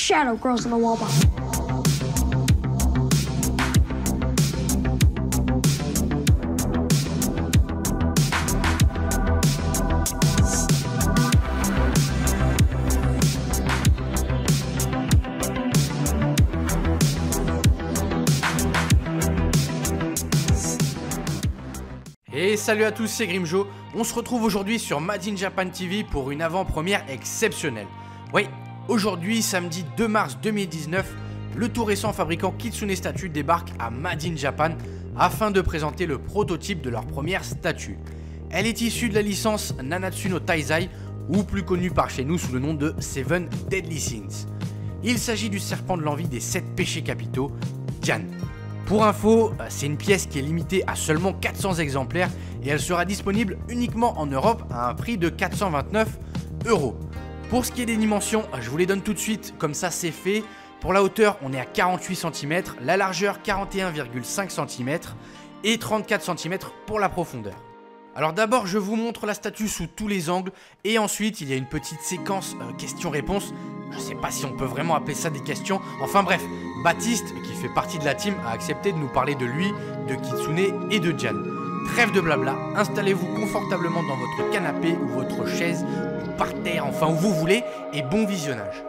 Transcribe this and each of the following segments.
shadow grows on the wall behind. Et salut à tous, c'est Grimjo. On se retrouve aujourd'hui sur Made in Japan TV pour une avant-première exceptionnelle. Oui, aujourd'hui, samedi 2 mars 2019, le tout récent fabricant Kitsune Statue débarque à Made in Japan afin de présenter le prototype de leur première statue. Elle est issue de la licence Nanatsu no Taizai, ou plus connue par chez nous sous le nom de Seven Deadly Sins. Il s'agit du serpent de l'envie des 7 péchés capitaux, Jan. Pour info, c'est une pièce qui est limitée à seulement 400 exemplaires et elle sera disponible uniquement en Europe à un prix de 429 €. Pour ce qui est des dimensions, je vous les donne tout de suite, comme ça c'est fait. Pour la hauteur, on est à 48 cm, la largeur 41,5 cm et 34 cm pour la profondeur. Alors d'abord, je vous montre la statue sous tous les angles et ensuite il y a une petite séquence questions-réponses. Je sais pas si on peut vraiment appeler ça des questions. Enfin bref, Baptiste, qui fait partie de la team, a accepté de nous parler de lui, de Kitsune et de Jan. Trêve de blabla, installez-vous confortablement dans votre canapé ou votre chaise, ou par terre, enfin où vous voulez, et bon visionnage.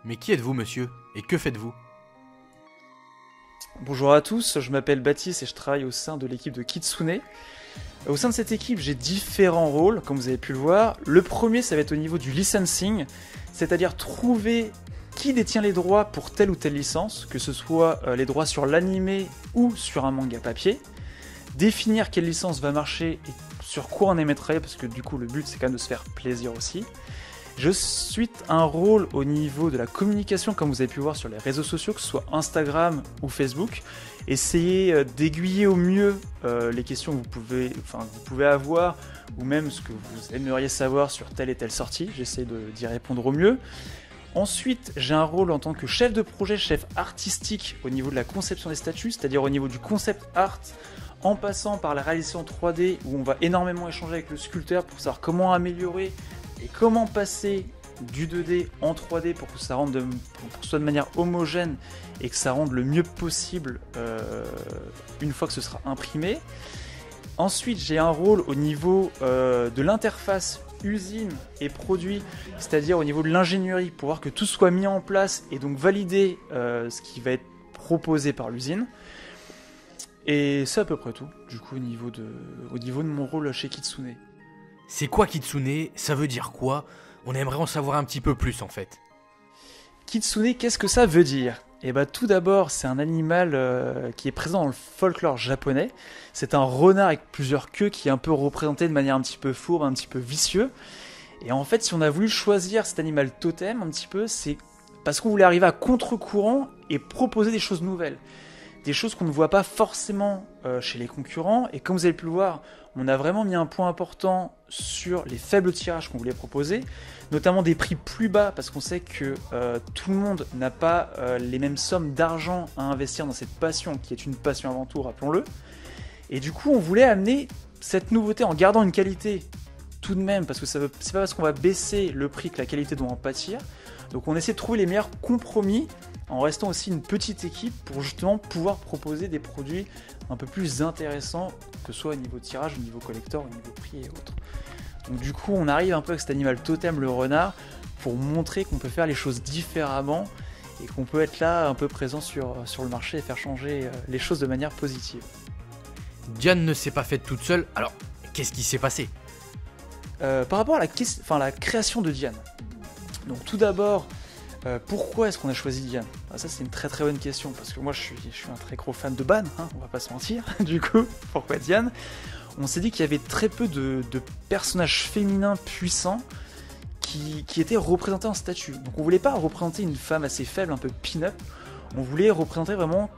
Mais qui êtes-vous, monsieur? Et que faites-vous? Bonjour à tous, je m'appelle Baptiste et je travaille au sein de l'équipe de Kitsune. Au sein de cette équipe, j'ai différents rôles, comme vous avez pu le voir. Le premier, ça va être au niveau du licensing, c'est-à-dire trouver qui détient les droits pour telle ou telle licence, que ce soit les droits sur l'animé ou sur un manga papier. Définir quelle licence va marcher et sur quoi on émettrait, parce que du coup le but c'est quand même de se faire plaisir aussi. J'ai ensuite un rôle au niveau de la communication, comme vous avez pu voir sur les réseaux sociaux, que ce soit Instagram ou Facebook. Essayer d'aiguiller au mieux les questions que vous pouvez avoir, ou même ce que vous aimeriez savoir sur telle et telle sortie. J'essaie d'y répondre au mieux. Ensuite, j'ai un rôle en tant que chef de projet, chef artistique au niveau de la conception des statues, c'est-à-dire au niveau du concept art, en passant par la réalisation 3D, où on va énormément échanger avec le sculpteur pour savoir comment améliorer et comment passer du 2D en 3D pour que ça rende pour que ce soit de manière homogène et que ça rende le mieux possible une fois que ce sera imprimé. Ensuite, j'ai un rôle au niveau de l'interface usine et produit, c'est-à-dire au niveau de l'ingénierie, pour voir que tout soit mis en place et donc valider ce qui va être proposé par l'usine. Et c'est à peu près tout, du coup, au niveau de mon rôle chez Kitsune. C'est quoi Kitsune? Ça veut dire quoi? On aimerait en savoir un petit peu plus en fait. Kitsune, qu'est-ce que ça veut dire? Eh ben, tout d'abord, c'est un animal qui est présent dans le folklore japonais. C'est un renard avec plusieurs queues qui est un peu représenté de manière un petit peu fourbe, un petit peu vicieux. Et en fait, si on a voulu choisir cet animal totem un petit peu, c'est parce qu'on voulait arriver à contre-courant et proposer des choses nouvelles. des choses qu'on ne voit pas forcément chez les concurrents. Et comme vous avez pu le voir, on a vraiment mis un point important sur les faibles tirages qu'on voulait proposer, notamment des prix plus bas, parce qu'on sait que tout le monde n'a pas les mêmes sommes d'argent à investir dans cette passion, qui est une passion avant tout, rappelons-le. Et du coup, on voulait amener cette nouveauté en gardant une qualité tout de même, parce que c'est pas parce qu'on va baisser le prix que la qualité doit en pâtir. Donc on essaie de trouver les meilleurs compromis en restant aussi une petite équipe pour justement pouvoir proposer des produits un peu plus intéressants, que ce soit au niveau tirage, au niveau collector, au niveau prix et autres. Donc du coup on arrive un peu avec cet animal totem, le renard, pour montrer qu'on peut faire les choses différemment et qu'on peut être là un peu présent sur le marché et faire changer les choses de manière positive. Diane ne s'est pas faite toute seule, alors qu'est-ce qui s'est passé? Par rapport à la création de Diane. Donc tout d'abord, pourquoi est-ce qu'on a choisi Diane? Ça c'est une très très bonne question, parce que moi je suis un très gros fan de Ban, hein, on va pas se mentir. Du coup, pourquoi Diane? On s'est dit qu'il y avait très peu de personnages féminins puissants qui étaient représentés en statue. Donc on voulait pas représenter une femme assez faible, un peu pin-up, on voulait représenter vraiment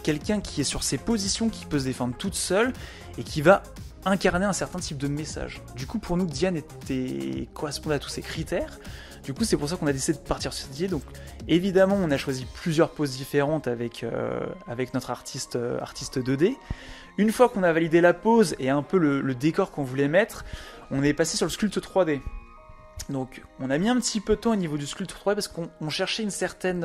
quelqu'un qui est sur ses positions, qui peut se défendre toute seule et qui va incarner un certain type de message. Du coup, pour nous, Diane correspondait à tous ces critères. Du coup, c'est pour ça qu'on a décidé de partir sur cette idée. Donc, évidemment, on a choisi plusieurs poses différentes avec notre artiste 2D. Une fois qu'on a validé la pose et un peu le décor qu'on voulait mettre, on est passé sur le sculpte 3D. Donc, on a mis un petit peu de temps au niveau du sculpte 3D parce qu'on cherchait une certaine...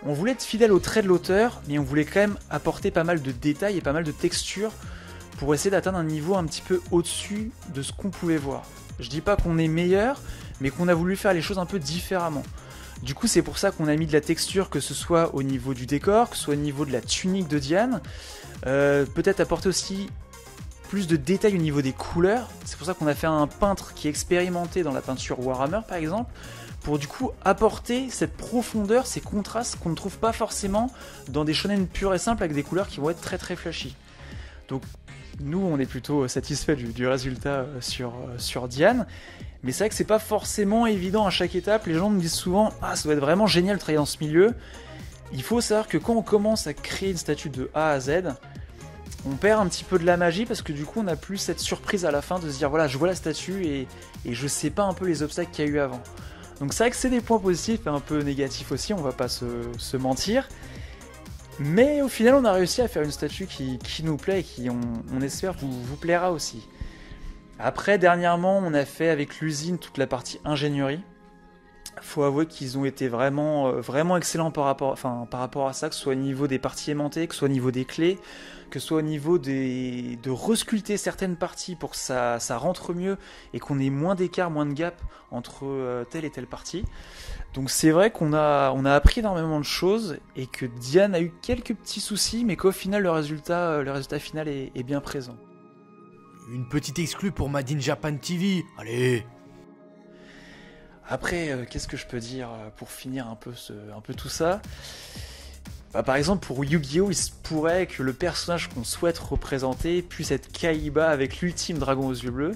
on voulait être fidèle au trait de l'auteur, mais on voulait quand même apporter pas mal de détails et pas mal de textures pour essayer d'atteindre un niveau un petit peu au-dessus de ce qu'on pouvait voir. Je dis pas qu'on est meilleur, mais qu'on a voulu faire les choses un peu différemment. Du coup, c'est pour ça qu'on a mis de la texture, que ce soit au niveau du décor, que ce soit au niveau de la tunique de Diane. Peut-être apporter aussi plus de détails au niveau des couleurs. C'est pour ça qu'on a fait un peintre qui est expérimenté dans la peinture Warhammer, par exemple, pour du coup apporter cette profondeur, ces contrastes qu'on ne trouve pas forcément dans des shonen purs et simples avec des couleurs qui vont être très très flashy. Donc nous, on est plutôt satisfait du résultat sur Diane. Mais c'est vrai que c'est pas forcément évident à chaque étape. Les gens me disent souvent « Ah, ça doit être vraiment génial de travailler dans ce milieu ». Il faut savoir que quand on commence à créer une statue de A à Z, on perd un petit peu de la magie parce que du coup, on n'a plus cette surprise à la fin de se dire « Voilà, je vois la statue et je sais pas un peu les obstacles qu'il y a eu avant ». Donc c'est vrai que c'est des points positifs et un peu négatifs aussi, on va pas se mentir. Mais au final, on a réussi à faire une statue qui nous plaît et qui, on espère, vous plaira aussi. Après, dernièrement, on a fait avec l'usine toute la partie ingénierie. Faut avouer qu'ils ont été vraiment excellents par rapport à ça, que ce soit au niveau des parties aimantées, que ce soit au niveau des clés, que ce soit au niveau de resculpter certaines parties pour que ça rentre mieux et qu'on ait moins d'écart, moins de gap entre telle et telle partie. Donc c'est vrai qu'on a appris énormément de choses et que Diane a eu quelques petits soucis, mais qu'au final le résultat final est bien présent. Une petite exclue pour Made in Japan TV, allez. Après, qu'est-ce que je peux dire pour finir un peu tout ça? Par exemple, pour Yu-Gi-Oh, il se pourrait que le personnage qu'on souhaite représenter puisse être Kaiba avec l'ultime dragon aux yeux bleus.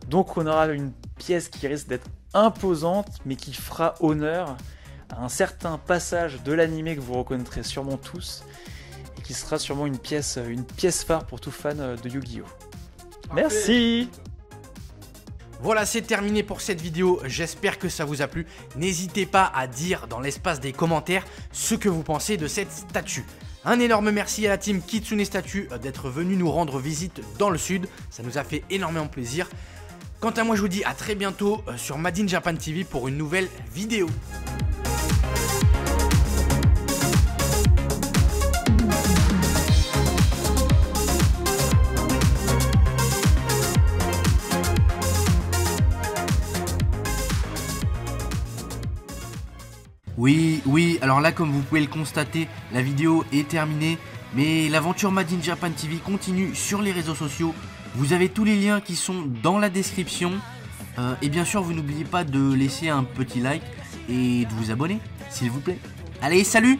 Donc on aura une pièce qui risque d'être imposante, mais qui fera honneur à un certain passage de l'anime que vous reconnaîtrez sûrement tous, et qui sera sûrement une pièce phare pour tout fan de Yu-Gi-Oh. Merci. Voilà, c'est terminé pour cette vidéo, j'espère que ça vous a plu. N'hésitez pas à dire dans l'espace des commentaires ce que vous pensez de cette statue. Un énorme merci à la team Kitsune Statue d'être venu nous rendre visite dans le sud, ça nous a fait énormément plaisir. Quant à moi, je vous dis à très bientôt sur Made in Japan TV pour une nouvelle vidéo. Oui, alors là comme vous pouvez le constater, la vidéo est terminée, mais l'aventure Made in Japan TV continue sur les réseaux sociaux. Vous avez tous les liens qui sont dans la description. Et bien sûr, vous n'oubliez pas de laisser un petit like et de vous abonner, s'il vous plaît. Allez, salut!